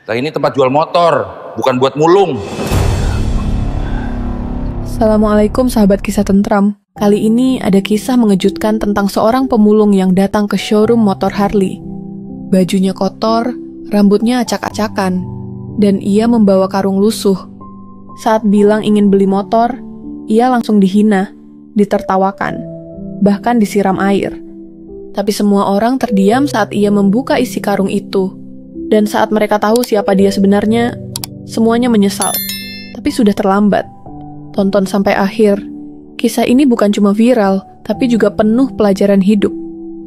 Lah ini tempat jual motor, bukan buat mulung. Assalamualaikum sahabat kisah tentram. Kali ini ada kisah mengejutkan tentang seorang pemulung yang datang ke showroom motor Harley. Bajunya kotor, rambutnya acak-acakan, dan ia membawa karung lusuh. Saat bilang ingin beli motor, ia langsung dihina, ditertawakan, bahkan disiram air. Tapi semua orang terdiam saat ia membuka isi karung itu. Dan saat mereka tahu siapa dia sebenarnya, semuanya menyesal. Tapi sudah terlambat. Tonton sampai akhir. Kisah ini bukan cuma viral, tapi juga penuh pelajaran hidup.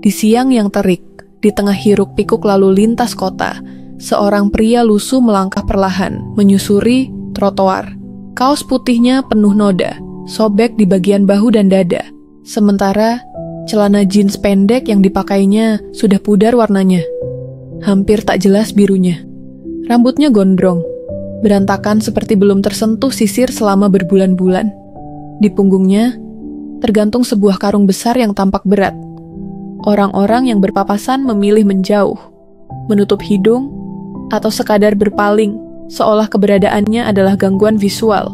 Di siang yang terik, di tengah hiruk-pikuk lalu lintas kota, seorang pria lusuh melangkah perlahan, menyusuri trotoar. Kaos putihnya penuh noda, sobek di bagian bahu dan dada. Sementara, celana jeans pendek yang dipakainya sudah pudar warnanya. Hampir tak jelas birunya. Rambutnya gondrong, berantakan seperti belum tersentuh sisir selama berbulan-bulan. Di punggungnya, tergantung sebuah karung besar yang tampak berat. Orang-orang yang berpapasan memilih menjauh, menutup hidung, atau sekadar berpaling, seolah keberadaannya adalah gangguan visual.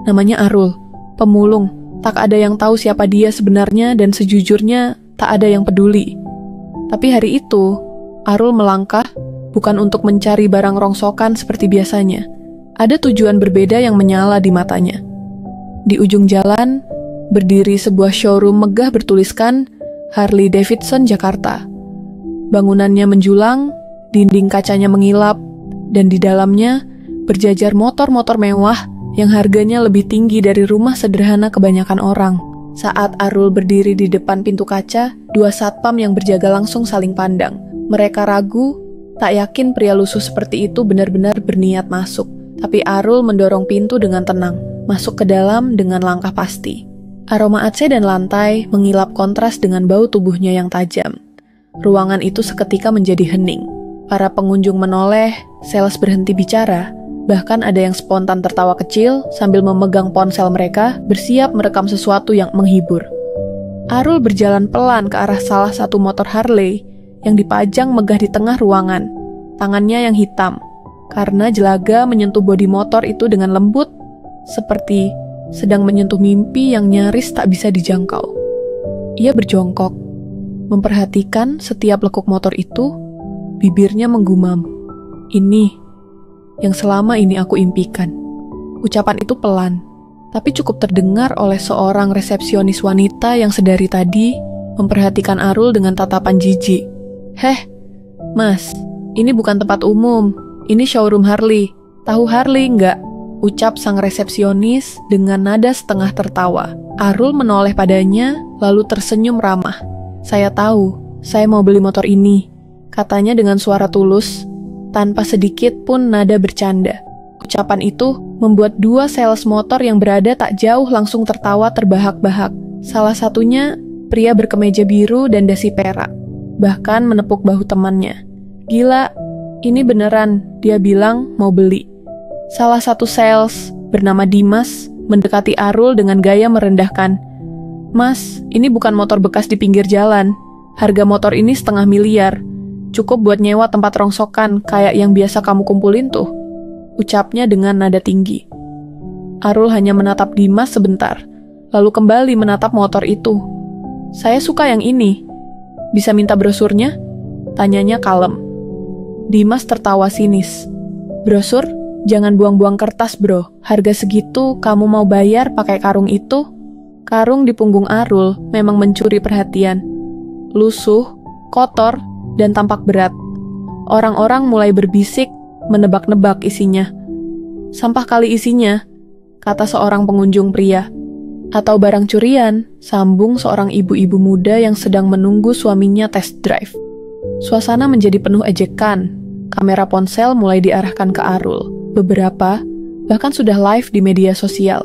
Namanya Arul, pemulung. Tak ada yang tahu siapa dia sebenarnya dan sejujurnya tak ada yang peduli. Tapi hari itu, Arul melangkah bukan untuk mencari barang rongsokan seperti biasanya. Ada tujuan berbeda yang menyala di matanya. Di ujung jalan, berdiri sebuah showroom megah bertuliskan Harley Davidson Jakarta. Bangunannya menjulang, dinding kacanya mengilap, dan di dalamnya berjajar motor-motor mewah yang harganya lebih tinggi dari rumah sederhana kebanyakan orang. Saat Arul berdiri di depan pintu kaca, dua satpam yang berjaga langsung saling pandang. Mereka ragu, tak yakin pria lusuh seperti itu benar-benar berniat masuk. Tapi Arul mendorong pintu dengan tenang, masuk ke dalam dengan langkah pasti. Aroma AC dan lantai mengilap kontras dengan bau tubuhnya yang tajam. Ruangan itu seketika menjadi hening. Para pengunjung menoleh, sales berhenti bicara, bahkan ada yang spontan tertawa kecil sambil memegang ponsel mereka, bersiap merekam sesuatu yang menghibur. Arul berjalan pelan ke arah salah satu motor Harley yang dipajang megah di tengah ruangan. Tangannya yang hitam, karena jelaga menyentuh bodi motor itu dengan lembut, seperti sedang menyentuh mimpi yang nyaris tak bisa dijangkau. Ia berjongkok, memperhatikan setiap lekuk motor itu, bibirnya menggumam. Ini yang selama ini aku impikan. Ucapan itu pelan, tapi cukup terdengar oleh seorang resepsionis wanita yang sedari tadi memperhatikan Arul dengan tatapan jijik. "Heh, mas, ini bukan tempat umum. Ini showroom Harley. Tahu Harley nggak?" ucap sang resepsionis dengan nada setengah tertawa. Arul menoleh padanya, lalu tersenyum ramah. "Saya tahu, saya mau beli motor ini," katanya dengan suara tulus, tanpa sedikit pun nada bercanda. Ucapan itu membuat dua sales motor yang berada tak jauh langsung tertawa terbahak-bahak. Salah satunya pria berkemeja biru dan dasi perak, bahkan menepuk bahu temannya. "Gila, ini beneran," dia bilang mau beli. Salah satu sales bernama Dimas mendekati Arul dengan gaya merendahkan. "Mas, ini bukan motor bekas di pinggir jalan. Harga motor ini 1,5 miliar. Cukup buat nyewa tempat rongsokan kayak yang biasa kamu kumpulin tuh," ucapnya dengan nada tinggi. Arul hanya menatap Dimas sebentar, lalu kembali menatap motor itu. "Saya suka yang ini. Bisa minta brosurnya?" tanyanya kalem. Dimas tertawa sinis. "Brosur? Jangan buang-buang kertas bro. Harga segitu kamu mau bayar pakai karung itu?" Karung di punggung Arul memang mencuri perhatian. Lusuh, kotor, dan tampak berat. Orang-orang mulai berbisik, menebak-nebak isinya. "Sampah kali isinya," kata seorang pengunjung pria. "Atau barang curian," sambung seorang ibu-ibu muda yang sedang menunggu suaminya test drive. Suasana menjadi penuh ejekan. Kamera ponsel mulai diarahkan ke Arul. Beberapa bahkan sudah live di media sosial.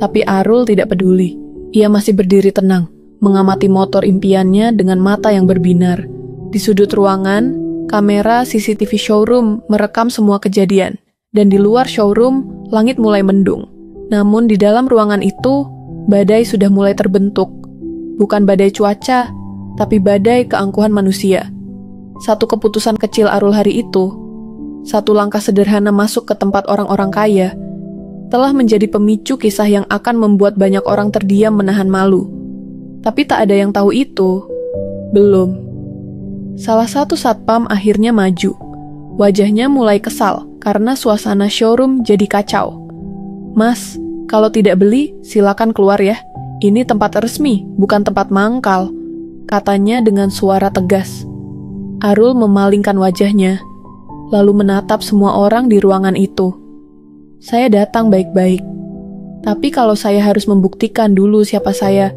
Tapi Arul tidak peduli. Ia masih berdiri tenang, mengamati motor impiannya dengan mata yang berbinar. Di sudut ruangan, kamera CCTV showroom merekam semua kejadian. Dan di luar showroom, langit mulai mendung. Namun di dalam ruangan itu, badai sudah mulai terbentuk. Bukan badai cuaca, tapi badai keangkuhan manusia. Satu keputusan kecil Arul hari itu, satu langkah sederhana masuk ke tempat orang-orang kaya, telah menjadi pemicu kisah yang akan membuat banyak orang terdiam menahan malu. Tapi tak ada yang tahu itu. Belum. Salah satu satpam akhirnya maju. Wajahnya mulai kesal karena suasana showroom jadi kacau. "Mas, kalau tidak beli, silakan keluar ya. Ini tempat resmi, bukan tempat mangkal," katanya dengan suara tegas. Arul memalingkan wajahnya, lalu menatap semua orang di ruangan itu. Saya datang baik-baik, tapi kalau saya harus membuktikan dulu siapa saya.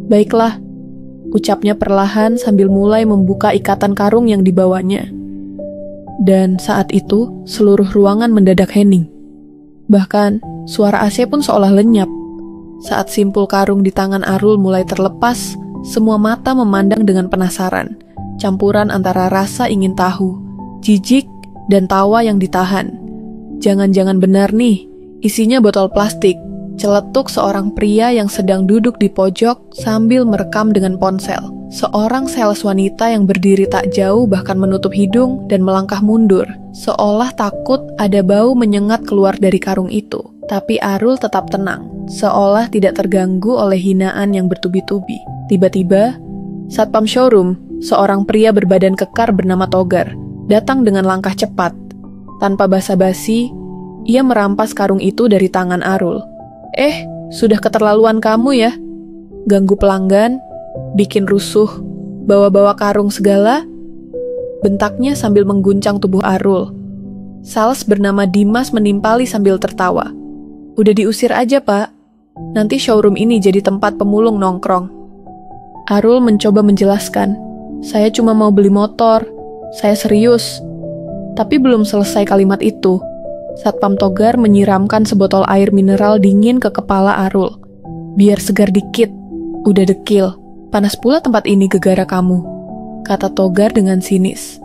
"Baiklah," ucapnya perlahan sambil mulai membuka ikatan karung yang dibawanya. Dan saat itu, seluruh ruangan mendadak hening. Bahkan, suara AC pun seolah lenyap. Saat simpul karung di tangan Arul mulai terlepas, semua mata memandang dengan penasaran, campuran antara rasa ingin tahu, jijik, dan tawa yang ditahan. Jangan-jangan benar nih, isinya botol plastik, celetuk seorang pria yang sedang duduk di pojok sambil merekam dengan ponsel. Seorang sales wanita yang berdiri tak jauh bahkan menutup hidung dan melangkah mundur, seolah takut ada bau menyengat keluar dari karung itu. Tapi Arul tetap tenang, seolah tidak terganggu oleh hinaan yang bertubi-tubi. Tiba-tiba, satpam showroom, seorang pria berbadan kekar bernama Togar, datang dengan langkah cepat. Tanpa basa-basi, ia merampas karung itu dari tangan Arul. Sudah keterlaluan kamu ya. Ganggu pelanggan, bikin rusuh, bawa-bawa karung segala," bentaknya sambil mengguncang tubuh Arul. Sales bernama Dimas menimpali sambil tertawa. "Udah diusir aja, Pak. Nanti showroom ini jadi tempat pemulung nongkrong." Arul mencoba menjelaskan, "Saya cuma mau beli motor. Saya serius." Tapi belum selesai kalimat itu, Satpam Togar menyiramkan sebotol air mineral dingin ke kepala Arul. "Biar segar dikit. Udah dekil. Panas pula tempat ini gegara kamu," kata Togar dengan sinis.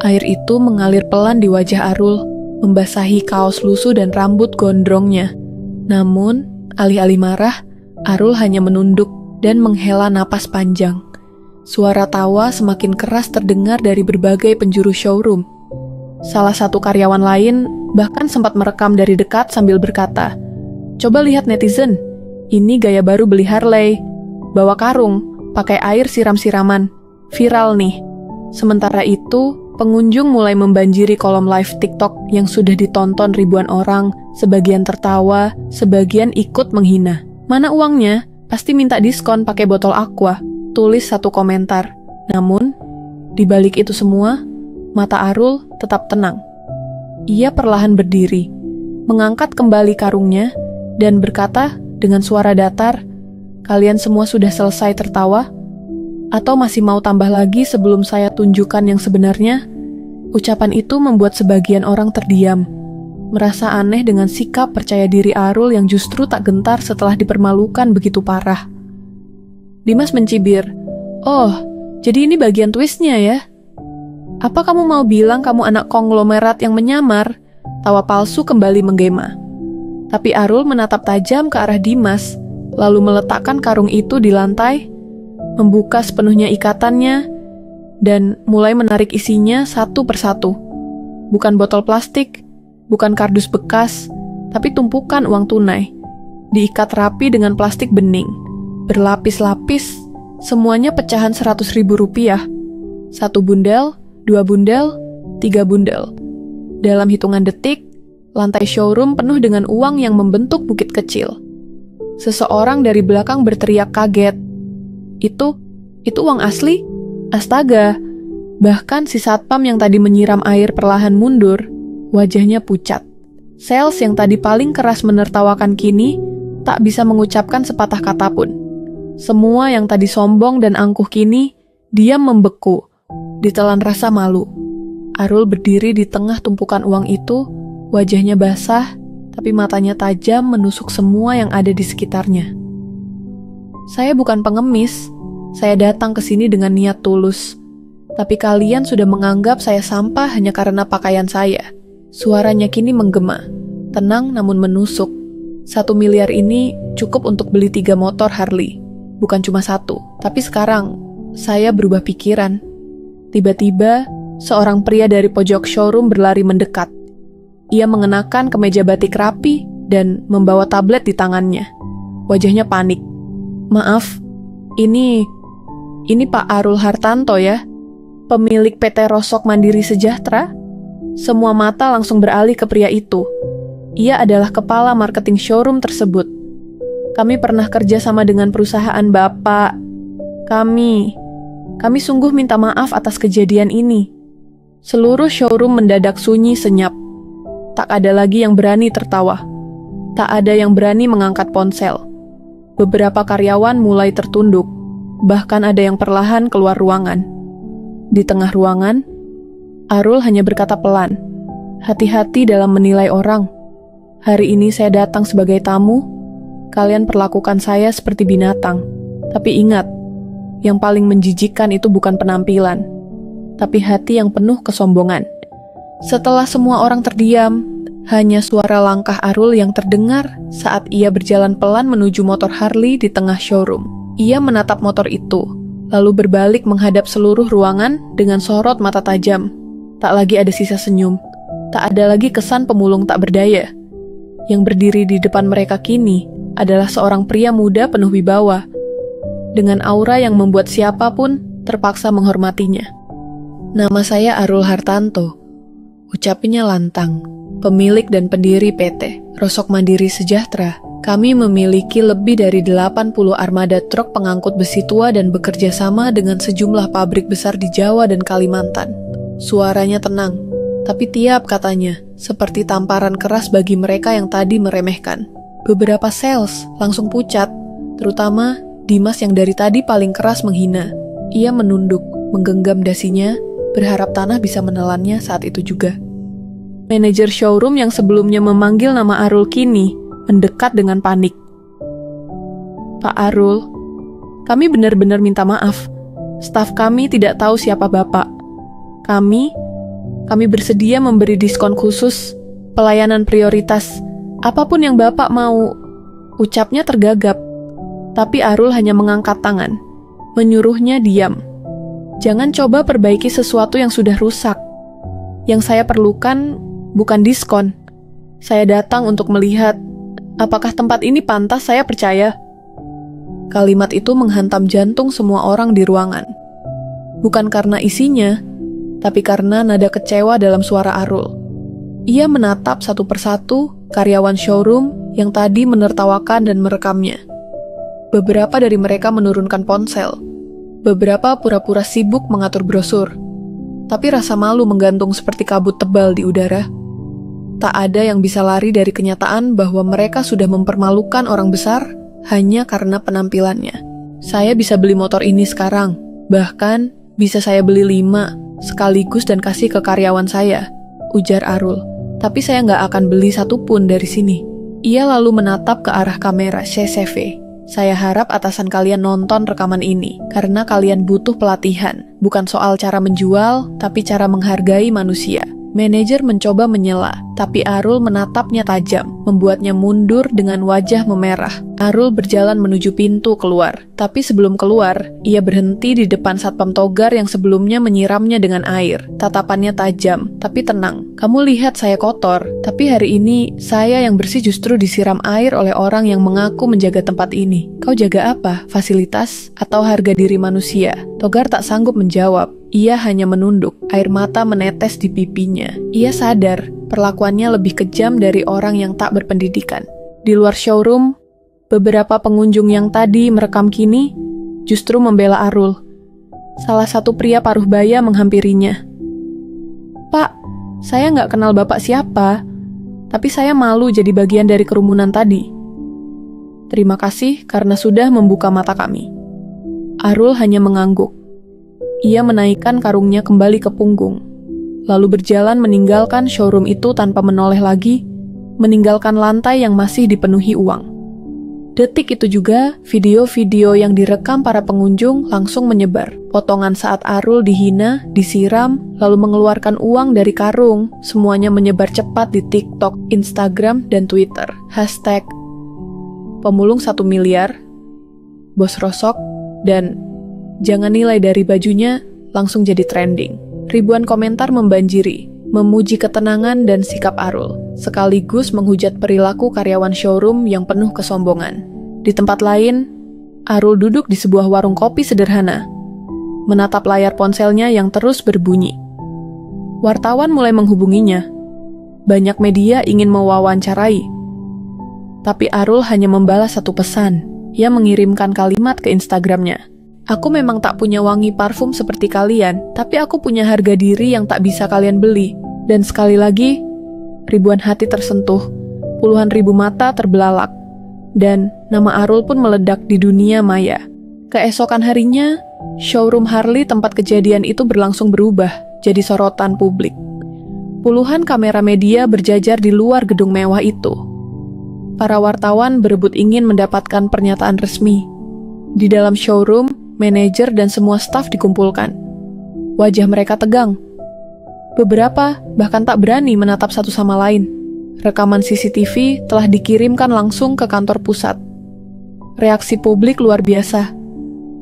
Air itu mengalir pelan di wajah Arul, membasahi kaos lusuh dan rambut gondrongnya. Namun, alih-alih marah, Arul hanya menunduk dan menghela napas panjang. Suara tawa semakin keras terdengar dari berbagai penjuru showroom. Salah satu karyawan lain bahkan sempat merekam dari dekat sambil berkata, "Coba lihat netizen, ini gaya baru beli Harley. Bawa karung, pakai air siram-siraman. Viral nih." Sementara itu, pengunjung mulai membanjiri kolom live TikTok yang sudah ditonton ribuan orang, sebagian tertawa, sebagian ikut menghina. "Mana uangnya? Pasti minta diskon pakai botol Aqua," tulis satu komentar. Namun, di balik itu semua, mata Arul tetap tenang. Ia perlahan berdiri, mengangkat kembali karungnya, dan berkata dengan suara datar, "Kalian semua sudah selesai tertawa? Atau masih mau tambah lagi sebelum saya tunjukkan yang sebenarnya?" Ucapan itu membuat sebagian orang terdiam, merasa aneh dengan sikap percaya diri Arul yang justru tak gentar setelah dipermalukan begitu parah. Dimas mencibir, "Oh, jadi ini bagian twistnya ya? Apa kamu mau bilang kamu anak konglomerat yang menyamar?" Tawa palsu kembali menggema. Tapi Arul menatap tajam ke arah Dimas, lalu meletakkan karung itu di lantai, membuka sepenuhnya ikatannya, dan mulai menarik isinya satu persatu. Bukan botol plastik, bukan kardus bekas, tapi tumpukan uang tunai. Diikat rapi dengan plastik bening, berlapis-lapis, semuanya pecahan 100.000 rupiah. 1 bundel, 2 bundel, 3 bundel. Dalam hitungan detik, lantai showroom penuh dengan uang yang membentuk bukit kecil. Seseorang dari belakang berteriak kaget, Itu uang asli? Astaga!" Bahkan si satpam yang tadi menyiram air perlahan mundur, wajahnya pucat. Sales yang tadi paling keras menertawakan kini tak bisa mengucapkan sepatah kata pun. Semua yang tadi sombong dan angkuh kini diam membeku, ditelan rasa malu. Arul berdiri di tengah tumpukan uang itu, wajahnya basah, tapi matanya tajam menusuk semua yang ada di sekitarnya. "Saya bukan pengemis, saya datang ke sini dengan niat tulus. Tapi kalian sudah menganggap saya sampah hanya karena pakaian saya." Suaranya kini menggema, tenang namun menusuk. 1 miliar ini cukup untuk beli 3 motor Harley. Bukan cuma 1, tapi sekarang saya berubah pikiran. Tiba-tiba, seorang pria dari pojok showroom berlari mendekat. Ia mengenakan kemeja batik rapi dan membawa tablet di tangannya. Wajahnya panik. "Maaf, ini Pak Arul Hartanto ya? Pemilik PT Rosok Mandiri Sejahtera?" Semua mata langsung beralih ke pria itu. Ia adalah kepala marketing showroom tersebut. "Kami pernah kerja sama dengan perusahaan Bapak. Kami sungguh minta maaf atas kejadian ini." Seluruh showroom mendadak sunyi senyap. Tak ada lagi yang berani tertawa. Tak ada yang berani mengangkat ponsel. Beberapa karyawan mulai tertunduk. Bahkan ada yang perlahan keluar ruangan. Di tengah ruangan, Arul hanya berkata pelan, "Hati-hati dalam menilai orang. Hari ini saya datang sebagai tamu. Kalian perlakukan saya seperti binatang. Tapi ingat, yang paling menjijikkan itu bukan penampilan, tapi hati yang penuh kesombongan." Setelah semua orang terdiam, hanya suara langkah Arul yang terdengar saat ia berjalan pelan menuju motor Harley di tengah showroom. Ia menatap motor itu, lalu berbalik menghadap seluruh ruangan dengan sorot mata tajam. Tak lagi ada sisa senyum, tak ada lagi kesan pemulung tak berdaya. Yang berdiri di depan mereka kini adalah seorang pria muda penuh wibawa, dengan aura yang membuat siapapun terpaksa menghormatinya. "Nama saya Arul Hartanto," ucapnya lantang, "pemilik dan pendiri PT Rosok Mandiri Sejahtera. Kami memiliki lebih dari 80 armada truk pengangkut besi tua dan bekerja sama dengan sejumlah pabrik besar di Jawa dan Kalimantan." Suaranya tenang, tapi tiap katanya seperti tamparan keras bagi mereka yang tadi meremehkan. Beberapa sales langsung pucat, terutama Dimas yang dari tadi paling keras menghina. Ia menunduk, menggenggam dasinya, berharap tanah bisa menelannya saat itu juga. Manajer showroom yang sebelumnya memanggil nama Arul kini mendekat dengan panik. "Pak Arul, kami benar-benar minta maaf. Staf kami tidak tahu siapa Bapak. Kami bersedia memberi diskon khusus, pelayanan prioritas, apapun yang Bapak mau." Ucapnya tergagap, tapi Arul hanya mengangkat tangan, menyuruhnya diam. "Jangan coba perbaiki sesuatu yang sudah rusak. Yang saya perlukan bukan diskon. Saya datang untuk melihat apakah tempat ini pantas saya percaya." Kalimat itu menghantam jantung semua orang di ruangan. Bukan karena isinya, tapi karena nada kecewa dalam suara Arul. Ia menatap satu persatu karyawan showroom yang tadi menertawakan dan merekamnya. Beberapa dari mereka menurunkan ponsel. Beberapa pura-pura sibuk mengatur brosur. Tapi rasa malu menggantung seperti kabut tebal di udara. Tak ada yang bisa lari dari kenyataan bahwa mereka sudah mempermalukan orang besar hanya karena penampilannya. "Saya bisa beli motor ini sekarang. Bahkan bisa saya beli 5 sekaligus dan kasih ke karyawan saya," ujar Arul. "Tapi saya nggak akan beli satupun dari sini." Ia lalu menatap ke arah kamera CCTV. "Saya harap atasan kalian nonton rekaman ini, karena kalian butuh pelatihan. Bukan soal cara menjual, tapi cara menghargai manusia." Manajer mencoba menyela, tapi Arul menatapnya tajam, membuatnya mundur dengan wajah memerah. Arul berjalan menuju pintu keluar, tapi sebelum keluar, ia berhenti di depan Satpam Togar yang sebelumnya menyiramnya dengan air. Tatapannya tajam, tapi tenang. "Kamu lihat saya kotor, tapi hari ini saya yang bersih justru disiram air oleh orang yang mengaku menjaga tempat ini. Kau jaga apa? Fasilitas atau harga diri manusia?" Togar tak sanggup menjawab. Ia hanya menunduk, air mata menetes di pipinya. Ia sadar, perlakuannya lebih kejam dari orang yang tak berpendidikan. Di luar showroom, beberapa pengunjung yang tadi merekam kini justru membela Arul. Salah satu pria paruh baya menghampirinya. "Pak, saya nggak kenal Bapak siapa, tapi saya malu jadi bagian dari kerumunan tadi. Terima kasih karena sudah membuka mata kami." Arul hanya mengangguk. Ia menaikkan karungnya kembali ke punggung, lalu berjalan meninggalkan showroom itu tanpa menoleh lagi, meninggalkan lantai yang masih dipenuhi uang. Detik itu juga, video-video yang direkam para pengunjung langsung menyebar. Potongan saat Arul dihina, disiram, lalu mengeluarkan uang dari karung, semuanya menyebar cepat di TikTok, Instagram, dan Twitter. Hashtag pemulung 1 miliar, Bos Rosok, dan jangan nilai dari bajunya langsung jadi trending. Ribuan komentar membanjiri, memuji ketenangan dan sikap Arul, sekaligus menghujat perilaku karyawan showroom yang penuh kesombongan. Di tempat lain, Arul duduk di sebuah warung kopi sederhana, menatap layar ponselnya yang terus berbunyi. Wartawan mulai menghubunginya. Banyak media ingin mewawancarai. Tapi Arul hanya membalas satu pesan. Ia mengirimkan kalimat ke Instagramnya. Aku memang tak punya wangi parfum seperti kalian, tapi aku punya harga diri yang tak bisa kalian beli. Dan sekali lagi, ribuan hati tersentuh, puluhan ribu mata terbelalak, dan nama Arul pun meledak di dunia maya. Keesokan harinya, showroom Harley tempat kejadian itu berlangsung berubah jadi sorotan publik. Puluhan kamera media berjajar di luar gedung mewah itu. Para wartawan berebut ingin mendapatkan pernyataan resmi. Di dalam showroom, manajer dan semua staf dikumpulkan. Wajah mereka tegang. Beberapa bahkan tak berani menatap satu sama lain. Rekaman CCTV telah dikirimkan langsung ke kantor pusat. Reaksi publik luar biasa.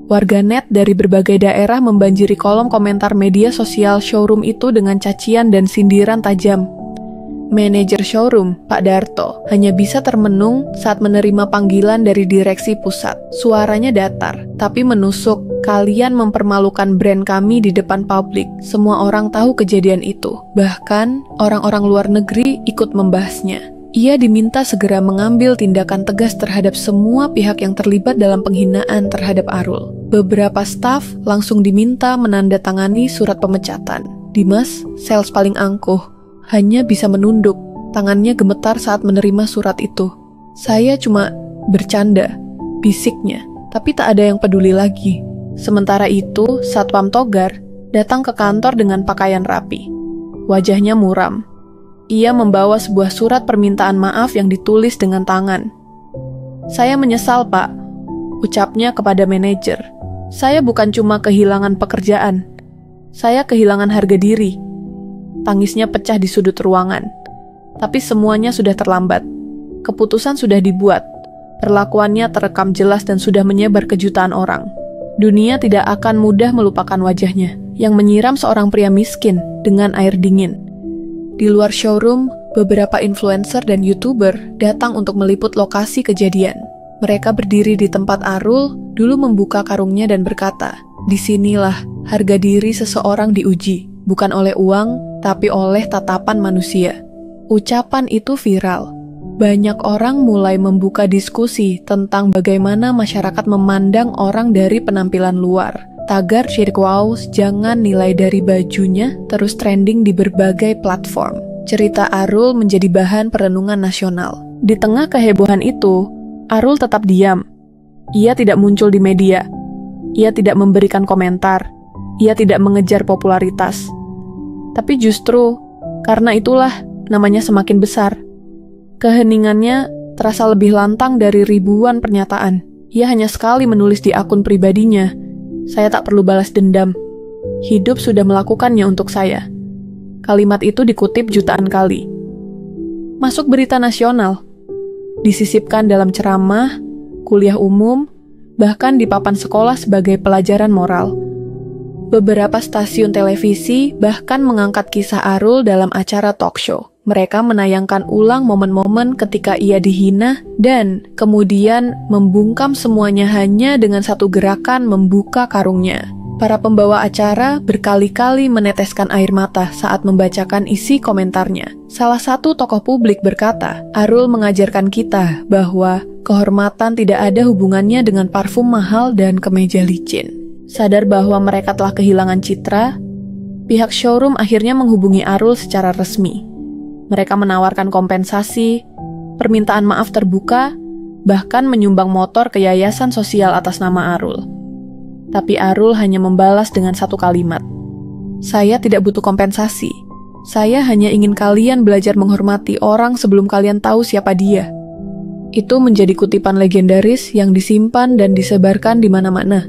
Warganet dari berbagai daerah membanjiri kolom komentar media sosial showroom itu dengan cacian dan sindiran tajam. Manajer showroom, Pak Darto, hanya bisa termenung saat menerima panggilan dari direksi pusat. Suaranya datar, tapi menusuk. Kalian mempermalukan brand kami di depan publik. Semua orang tahu kejadian itu. Bahkan, orang-orang luar negeri ikut membahasnya. Ia diminta segera mengambil tindakan tegas terhadap semua pihak yang terlibat dalam penghinaan terhadap Arul. Beberapa staf langsung diminta menandatangani surat pemecatan. Dimas, sales paling angkuh, hanya bisa menunduk. Tangannya gemetar saat menerima surat itu. Saya cuma bercanda, bisiknya, tapi tak ada yang peduli lagi. Sementara itu, Satpam Togar datang ke kantor dengan pakaian rapi. Wajahnya muram. Ia membawa sebuah surat permintaan maaf yang ditulis dengan tangan. Saya menyesal, Pak, ucapnya kepada manajer. Saya bukan cuma kehilangan pekerjaan. Saya kehilangan harga diri. Tangisnya pecah di sudut ruangan. Tapi semuanya sudah terlambat. Keputusan sudah dibuat. Perlakuannya terekam jelas dan sudah menyebar ke jutaan orang. Dunia tidak akan mudah melupakan wajahnya yang menyiram seorang pria miskin dengan air dingin. Di luar showroom, beberapa influencer dan YouTuber datang untuk meliput lokasi kejadian. Mereka berdiri di tempat Arul, dulu membuka karungnya dan berkata, "Disinilah harga diri seseorang diuji, bukan oleh uang, tapi oleh tatapan manusia." Ucapan itu viral. Banyak orang mulai membuka diskusi tentang bagaimana masyarakat memandang orang dari penampilan luar. Tagar Cirquaus jangan nilai dari bajunya terus trending di berbagai platform. Cerita Arul menjadi bahan perenungan nasional. Di tengah kehebohan itu, Arul tetap diam. Ia tidak muncul di media. Ia tidak memberikan komentar. Ia tidak mengejar popularitas. Tapi justru karena itulah namanya semakin besar. Keheningannya terasa lebih lantang dari ribuan pernyataan. Ia hanya sekali menulis di akun pribadinya, "Saya tak perlu balas dendam. Hidup sudah melakukannya untuk saya." Kalimat itu dikutip jutaan kali. Masuk berita nasional. Disisipkan dalam ceramah, kuliah umum, bahkan di papan sekolah sebagai pelajaran moral. Beberapa stasiun televisi bahkan mengangkat kisah Arul dalam acara talk show. Mereka menayangkan ulang momen-momen ketika ia dihina dan kemudian membungkam semuanya hanya dengan satu gerakan membuka karungnya. Para pembawa acara berkali-kali meneteskan air mata saat membacakan isi komentarnya. Salah satu tokoh publik berkata, "Arul mengajarkan kita bahwa kehormatan tidak ada hubungannya dengan parfum mahal dan kemeja licin." Sadar bahwa mereka telah kehilangan citra, pihak showroom akhirnya menghubungi Arul secara resmi. Mereka menawarkan kompensasi, permintaan maaf terbuka, bahkan menyumbang motor ke yayasan sosial atas nama Arul. Tapi Arul hanya membalas dengan satu kalimat, "Saya tidak butuh kompensasi. Saya hanya ingin kalian belajar menghormati orang sebelum kalian tahu siapa dia." Itu menjadi kutipan legendaris yang disimpan dan disebarkan di mana-mana.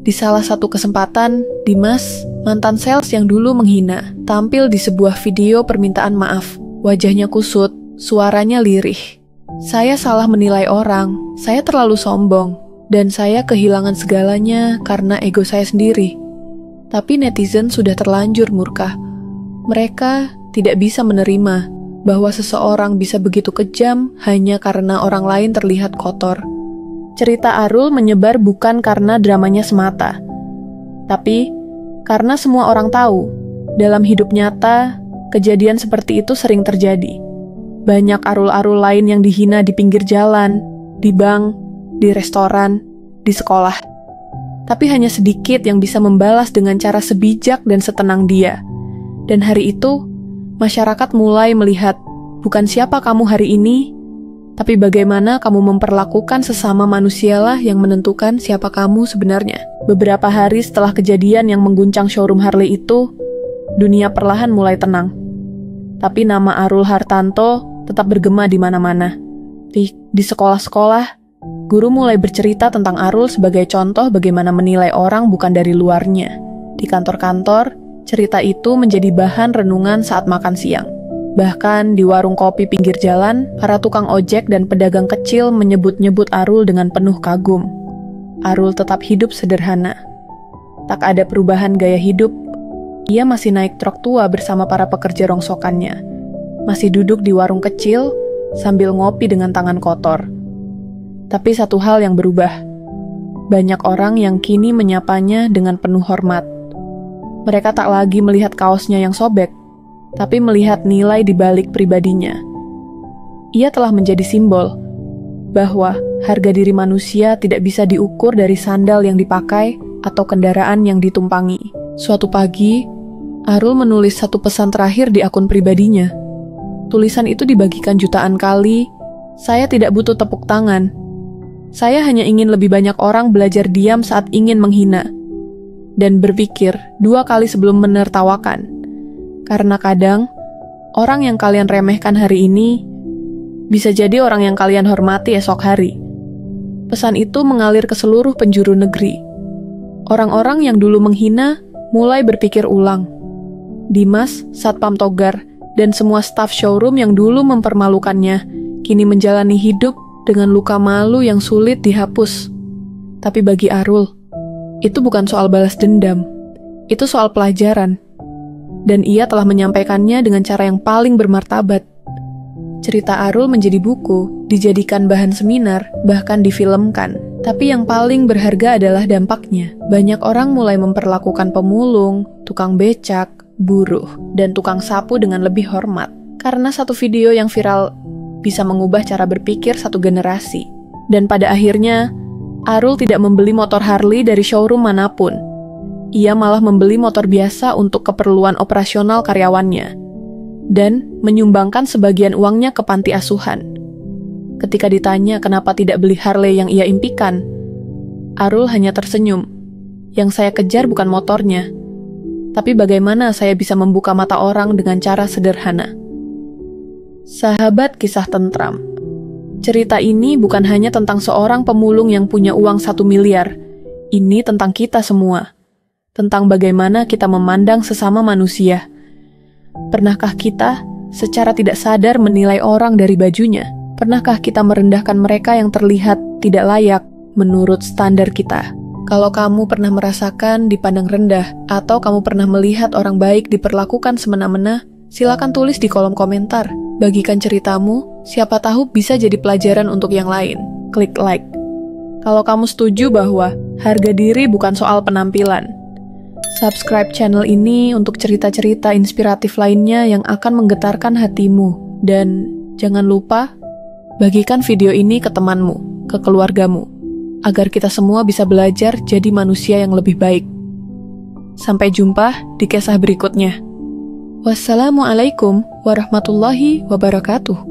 Di salah satu kesempatan, Dimas, mantan sales yang dulu menghina, tampil di sebuah video permintaan maaf. Wajahnya kusut, suaranya lirih. "Saya salah menilai orang, saya terlalu sombong, dan saya kehilangan segalanya karena ego saya sendiri." Tapi netizen sudah terlanjur murka. Mereka tidak bisa menerima bahwa seseorang bisa begitu kejam hanya karena orang lain terlihat kotor. Cerita Arul menyebar bukan karena dramanya semata, tapi karena semua orang tahu, dalam hidup nyata, kejadian seperti itu sering terjadi. Banyak Arul-Arul lain yang dihina di pinggir jalan, di bank, di restoran, di sekolah. Tapi hanya sedikit yang bisa membalas dengan cara sebijak dan setenang dia. Dan hari itu, masyarakat mulai melihat bukan siapa kamu hari ini, tapi bagaimana kamu memperlakukan sesama manusialah yang menentukan siapa kamu sebenarnya. Beberapa hari setelah kejadian yang mengguncang showroom Harley itu, dunia perlahan mulai tenang. Tapi nama Arul Hartanto tetap bergema di mana-mana. Di sekolah-sekolah, guru mulai bercerita tentang Arul sebagai contoh bagaimana menilai orang bukan dari luarnya. Di kantor-kantor, cerita itu menjadi bahan renungan saat makan siang. Bahkan di warung kopi pinggir jalan, para tukang ojek dan pedagang kecil menyebut-nyebut Arul dengan penuh kagum. Arul tetap hidup sederhana. Tak ada perubahan gaya hidup. Ia masih naik truk tua bersama para pekerja rongsokannya. Masih duduk di warung kecil sambil ngopi dengan tangan kotor. Tapi satu hal yang berubah. Banyak orang yang kini menyapanya dengan penuh hormat. Mereka tak lagi melihat kaosnya yang sobek, tapi melihat nilai di balik pribadinya. Ia telah menjadi simbol bahwa harga diri manusia tidak bisa diukur dari sandal yang dipakai atau kendaraan yang ditumpangi. Suatu pagi, Arul menulis satu pesan terakhir di akun pribadinya. Tulisan itu dibagikan jutaan kali. Saya tidak butuh tepuk tangan. Saya hanya ingin lebih banyak orang belajar diam saat ingin menghina, dan berpikir 2 kali sebelum menertawakan. Karena kadang, orang yang kalian remehkan hari ini bisa jadi orang yang kalian hormati esok hari. Pesan itu mengalir ke seluruh penjuru negeri. Orang-orang yang dulu menghina mulai berpikir ulang. Dimas, Satpam Togar, dan semua staf showroom yang dulu mempermalukannya kini menjalani hidup dengan luka malu yang sulit dihapus. Tapi bagi Arul, itu bukan soal balas dendam. Itu soal pelajaran. Dan ia telah menyampaikannya dengan cara yang paling bermartabat. Cerita Arul menjadi buku, dijadikan bahan seminar, bahkan difilmkan. Tapi yang paling berharga adalah dampaknya. Banyak orang mulai memperlakukan pemulung, tukang becak, buruh, dan tukang sapu dengan lebih hormat. Karena satu video yang viral bisa mengubah cara berpikir satu generasi. Dan pada akhirnya, Arul tidak membeli motor Harley dari showroom manapun. Ia malah membeli motor biasa untuk keperluan operasional karyawannya, dan menyumbangkan sebagian uangnya ke panti asuhan. Ketika ditanya kenapa tidak beli Harley yang ia impikan, Arul hanya tersenyum. Yang saya kejar bukan motornya, tapi bagaimana saya bisa membuka mata orang dengan cara sederhana. Sahabat kisah tentram. Cerita ini bukan hanya tentang seorang pemulung yang punya uang 1 miliar. Ini tentang kita semua. Tentang bagaimana kita memandang sesama manusia. Pernahkah kita secara tidak sadar menilai orang dari bajunya? Pernahkah kita merendahkan mereka yang terlihat tidak layak menurut standar kita? Kalau kamu pernah merasakan dipandang rendah, atau kamu pernah melihat orang baik diperlakukan semena-mena, silakan tulis di kolom komentar. Bagikan ceritamu, siapa tahu bisa jadi pelajaran untuk yang lain. Klik like. Kalau kamu setuju bahwa harga diri bukan soal penampilan, subscribe channel ini untuk cerita-cerita inspiratif lainnya yang akan menggetarkan hatimu. Dan jangan lupa, bagikan video ini ke temanmu, ke keluargamu, agar kita semua bisa belajar jadi manusia yang lebih baik. Sampai jumpa di kisah berikutnya. Wassalamualaikum warahmatullahi wabarakatuh.